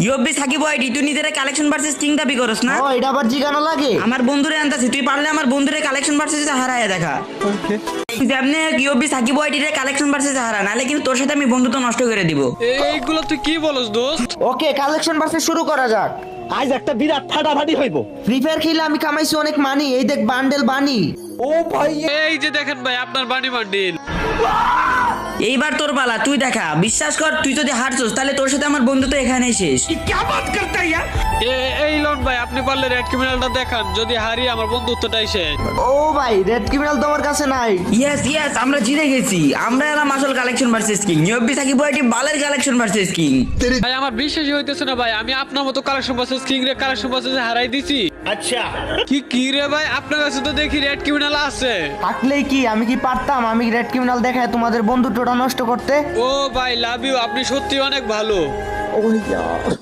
UV Sakib ওয়াইটি তুই নিজের collection versus king দাবি করস না? ও এটা আবার জিগানো লাগে? আমার বন্ধুরে আনতাছি, তুই পারলে আমার বন্ধুরে কালেকশন ভার্সেস হারায় দেখা। যেমনি ইউবি সাকিব ওয়াইটির কালেকশন ভার্সেস হারা, নালে কিন্তু তোর সাথে আমি বন্ধুত্ব নষ্ট করে দিব। এইগুলো তুই কি বলস দোস্ত? ওকে কালেকশন ভার্সেস শুরু করা যাক। আজ একটা বিরাট ফাটাফাটি হইব। ফ্রি ফায়ার খেলে আমি কামাইছি অনেক মানি, এই দেখ বান্ডেল বানি। ও ভাই এই যে দেখেন ভাই আপনার বানি বান্ডিল। এইবার তোর পালা, তুই দেখা। বিশ্বাস কর, তুই যদি হারছস তাহলে তোর সাথে আমার বন্ধুত্ব এখানেই শেষ। এই লোন ভাই আপনি পারলে রেড ক্রিমিনালটা দেখান, যদি হারি আমার বন্ধুত্বটাই শেষ। ও ভাই রেড ক্রিমিনাল তো আমার কাছে নাই। ইয়েস আমরা জিতে গেছি। আমরা এলাম আসল কালেকশন ভার্সেস কিং। ইউবি সাকিব ওয়াইটি বালের কালেকশন ভার্সেস কিং। ভাই আমার বিশ্বাসই হইতেছে না ভাই, আমি আপনার মতো কালেকশন ভার্সেস কিং রে কালেকশন ভার্সেস হারাই দিছি। আচ্ছা কি রে ভাই, আপনার কাছে তো দেখি রেড ক্রিমিনাল আছে। থাকলেই কি আমি কি পারতাম আমি রেড ক্রিমিনাল দেখায় তোমাদের বন্ধুত্বটা নষ্ট করতে? ও ভাই লাভ ইউ, আপনি সত্যি অনেক ভালো।